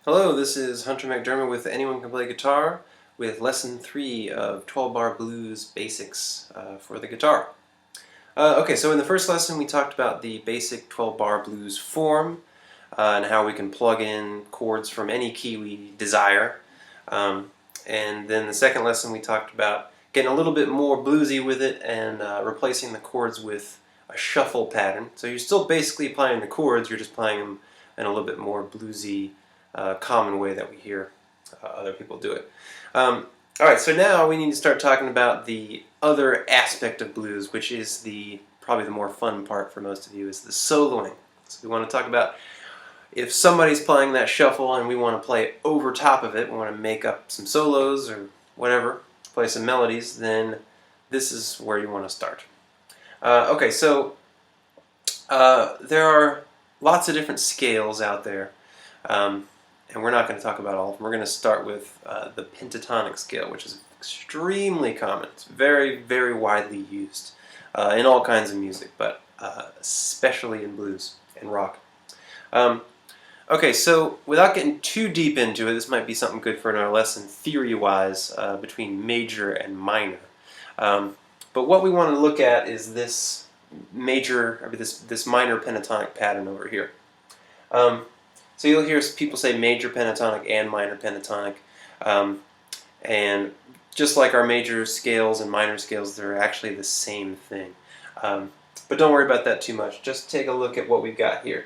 Hello, this is Hunter McDermott with Anyone Can Play Guitar with Lesson 3 of 12-Bar Blues Basics for the guitar. Okay, so in the first lesson we talked about the basic 12-bar blues form and how we can plug in chords from any key we desire. And then the second lesson we talked about getting a little bit more bluesy with it and replacing the chords with a shuffle pattern. So you're still basically playing the chords, you're just playing them in a little bit more bluesy common way that we hear other people do it. Alright, so now we need to start talking about the other aspect of blues, which is probably the more fun part for most of you, is the soloing. So we want to talk about if somebody's playing that shuffle and we want to play over top of it, we want to make up some solos or whatever, play some melodies, then this is where you want to start. Okay, so there are lots of different scales out there. And we're not going to talk about all of them. We're going to start with the Pentatonic Scale, which is extremely common. It's very, very widely used in all kinds of music, but especially in blues and rock. Okay, so without getting too deep into it, this might be something good for another lesson theory-wise between major and minor. But what we want to look at is this this minor pentatonic pattern over here. So you'll hear people say major pentatonic and minor pentatonic, and just like our major scales and minor scales, they're actually the same thing. But don't worry about that too much. Just take a look at what we've got here.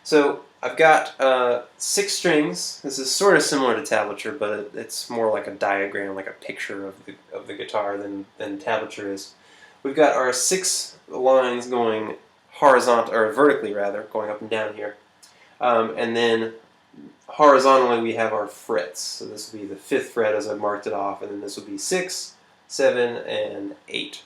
So I've got 6 strings. This is sort of similar to tablature, but it's more like a diagram, like a picture of the guitar than tablature is. We've got our 6 lines going horizontal, or vertically rather, going up and down here. And then horizontally we have our frets. So this will be the 5th fret as I marked it off, and then this will be 6, 7, and 8.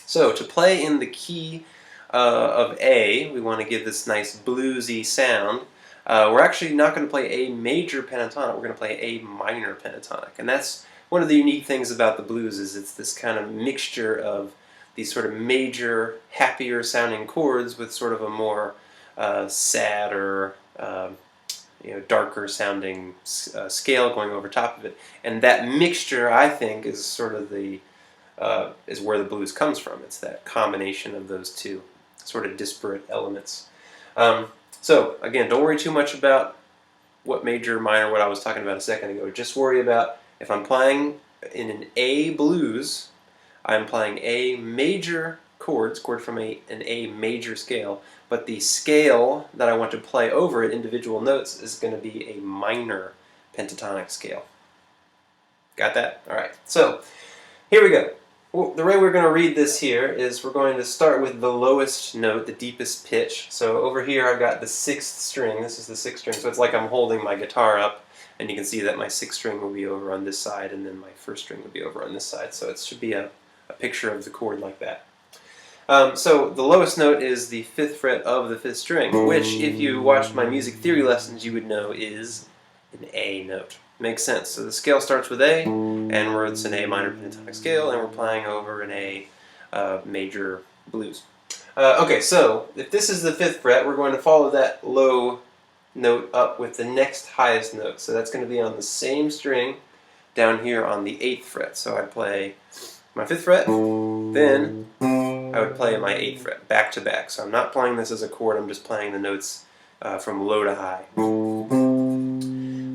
So to play in the key of A, we want to give this nice bluesy sound. We're actually not going to play a major pentatonic, we're going to play a minor pentatonic. And that's one of the unique things about the blues, is it's this kind of mixture of these sort of major, happier sounding chords with sort of a more sadder, darker sounding scale going over top of it, and that mixture, I think, is sort of is where the blues comes from. It's that combination of those two sort of disparate elements. So again, don't worry too much about what major, minor, what I was talking about a second ago. Just worry about if I'm playing in an A blues, I'm playing A major chord from an A major scale, but the scale that I want to play over it, individual notes, is going to be a minor pentatonic scale. Got that? Alright, so here we go. Well, the way we're going to read this here is we're going to start with the lowest note, the deepest pitch. So over here I've got the 6th string. This is the 6th string, so it's like I'm holding my guitar up, and you can see that my 6th string will be over on this side, and then my 1st string will be over on this side. So it should be a picture of the chord like that. So the lowest note is the 5th fret of the 5th string, which, if you watched my music theory lessons, you would know is an A note. Makes sense. So the scale starts with A, and it's an A minor pentatonic scale, and we're playing over an A major blues. Okay, so if this is the 5th fret, we're going to follow that low note up with the next highest note. So that's going to be on the same string down here on the 8th fret. So I play my 5th fret, then I would play my 8th fret, back to back. So I'm not playing this as a chord, I'm just playing the notes from low to high.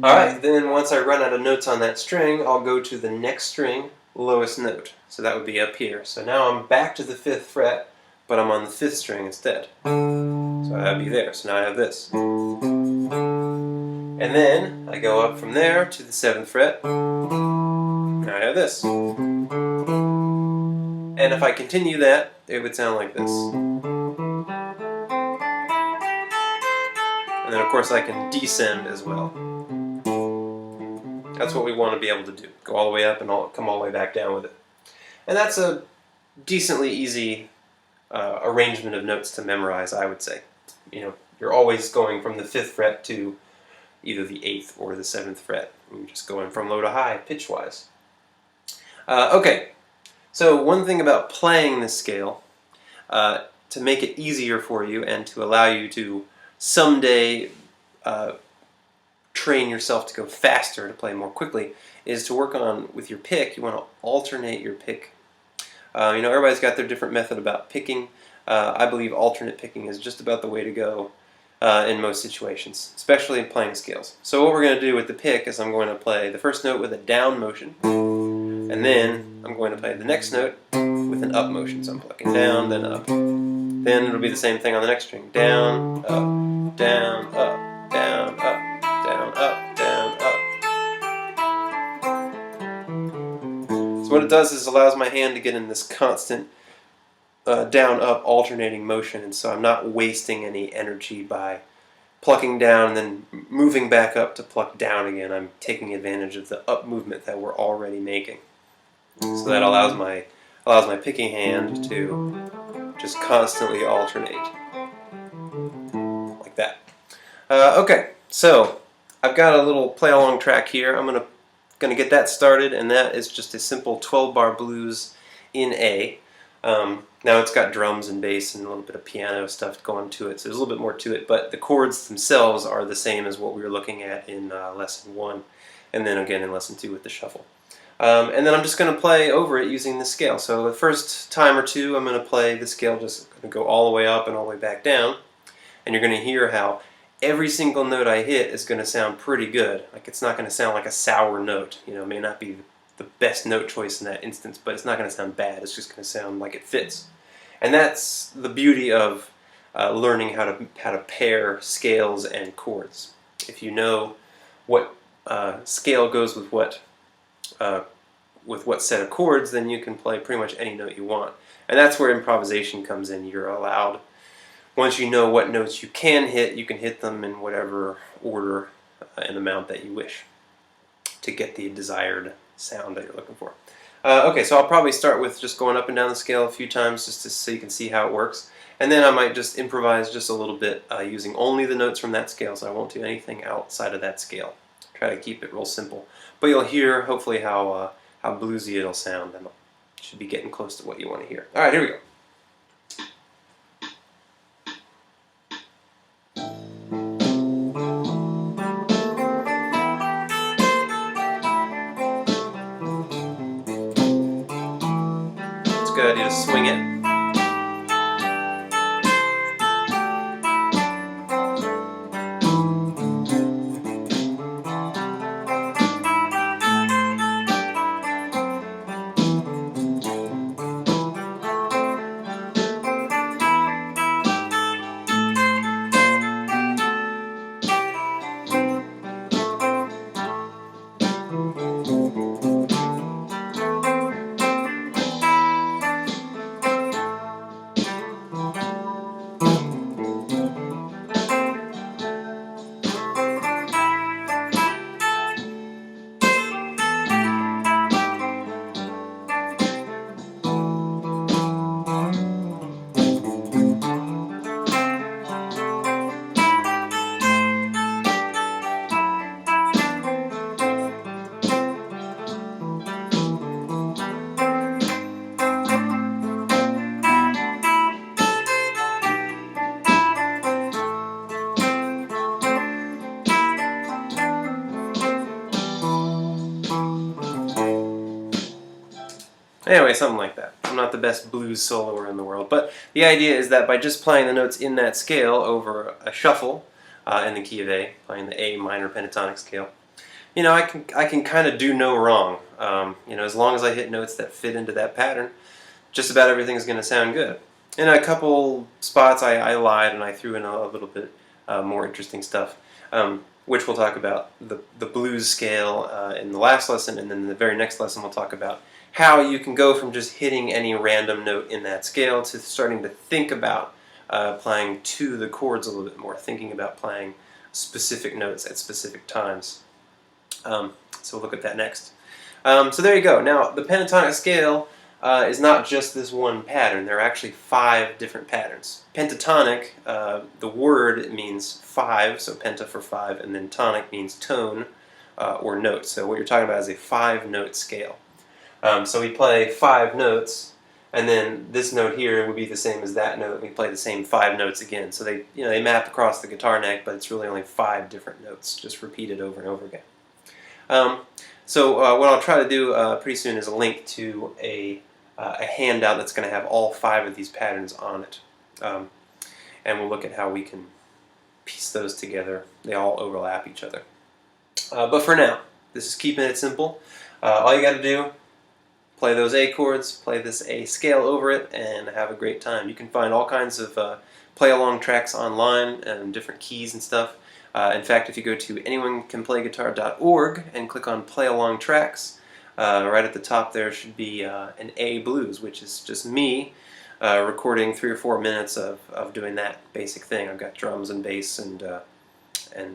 Alright, then once I run out of notes on that string, I'll go to the next string, lowest note. So that would be up here. So now I'm back to the 5th fret, but I'm on the 5th string instead. So I'd be there. So now I have this. And then I go up from there to the 7th fret. Now I have this. And if I continue that, it would sound like this. And then of course I can descend as well. That's what we want to be able to do. Go all the way up and come all the way back down with it. And that's a decently easy arrangement of notes to memorize, I would say. You're always going from the 5th fret to either the 8th or the 7th fret. You're just going from low to high, pitch-wise. Okay. So one thing about playing this scale, to make it easier for you and to allow you to someday train yourself to go faster, to play more quickly, is to work on, with your pick, you want to alternate your pick. Everybody's got their different method about picking. I believe alternate picking is just about the way to go in most situations, especially in playing scales. So what we're going to do with the pick is I'm going to play the first note with a down motion, and then I'm going to play the next note with an up motion. So I'm plucking down, then up. Then it'll be the same thing on the next string. Down, up, down, up, down, up, down, up, down, up. So what it does is allows my hand to get in this constant down-up alternating motion, and so I'm not wasting any energy by plucking down and then moving back up to pluck down again. I'm taking advantage of the up movement that we're already making. So that allows my picking hand to just constantly alternate like that. Okay, so I've got a little play-along track here. I'm gonna get that started, and that is just a simple 12-bar blues in A. Now it's got drums and bass and a little bit of piano stuff going to it, so there's a little bit more to it, but the chords themselves are the same as what we were looking at in Lesson 1, and then again in Lesson 2 with the shuffle. And then I'm just going to play over it using the scale. So the first time or two I'm going to play the scale, just going to go all the way up and all the way back down, and you're going to hear how every single note I hit is going to sound pretty good. Like, it's not going to sound like a sour note. It may not be the best note choice in that instance, but it's not going to sound bad. It's just going to sound like it fits. And that's the beauty of learning how to pair scales and chords. If you know what scale goes with what set of chords, then you can play pretty much any note you want. And that's where improvisation comes in. You're allowed, once you know what notes you can hit them in whatever order and amount that you wish to get the desired sound that you're looking for. Okay, so I'll probably start with just going up and down the scale a few times just so you can see how it works. And then I might just improvise just a little bit using only the notes from that scale, so I won't do anything outside of that scale. Try to keep it real simple. But you'll hear, hopefully, how bluesy it'll sound, and it should be getting close to what you want to hear. All right, here we go. It's a good idea to swing it. Anyway, something like that. I'm not the best blues soloer in the world, but the idea is that by just playing the notes in that scale over a shuffle in the key of A, playing the A minor pentatonic scale, I can kind of do no wrong. As long as I hit notes that fit into that pattern, just about everything's going to sound good. In a couple spots, I lied and I threw in a little bit more interesting stuff, which we'll talk about the blues scale in the last lesson, and then in the very next lesson we'll talk about how you can go from just hitting any random note in that scale to starting to think about playing to the chords a little bit more, thinking about playing specific notes at specific times. So we'll look at that next. So there you go. Now, the pentatonic scale is not just this one pattern. There are actually 5 different patterns. Pentatonic, the word means 5, so penta for 5, and then tonic means tone or note. So what you're talking about is a 5-note scale. So we play 5 notes, And then this note here would be the same as that note. We play the same 5 notes again. So they map across the guitar neck, but it's really only 5 different notes, just repeated over and over again. What I'll try to do pretty soon is a link to a handout that's going to have all 5 of these patterns on it. And we'll look at how we can piece those together. They all overlap each other. But for now, this is keeping it simple. All you got to do, play those A chords, play this A scale over it, and have a great time. You can find all kinds of play-along tracks online and different keys and stuff. In fact, if you go to anyonecanplayguitar.org and click on Play Along Tracks, right at the top there should be an A blues, which is just me recording 3 or 4 minutes of doing that basic thing. I've got drums and bass and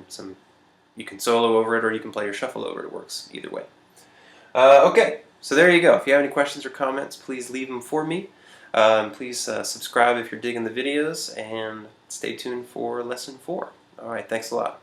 some. You can solo over it or you can play your shuffle over it. It works either way. Okay, so there you go. If you have any questions or comments, please leave them for me. Please subscribe if you're digging the videos, and stay tuned for lesson 4. All right, thanks a lot.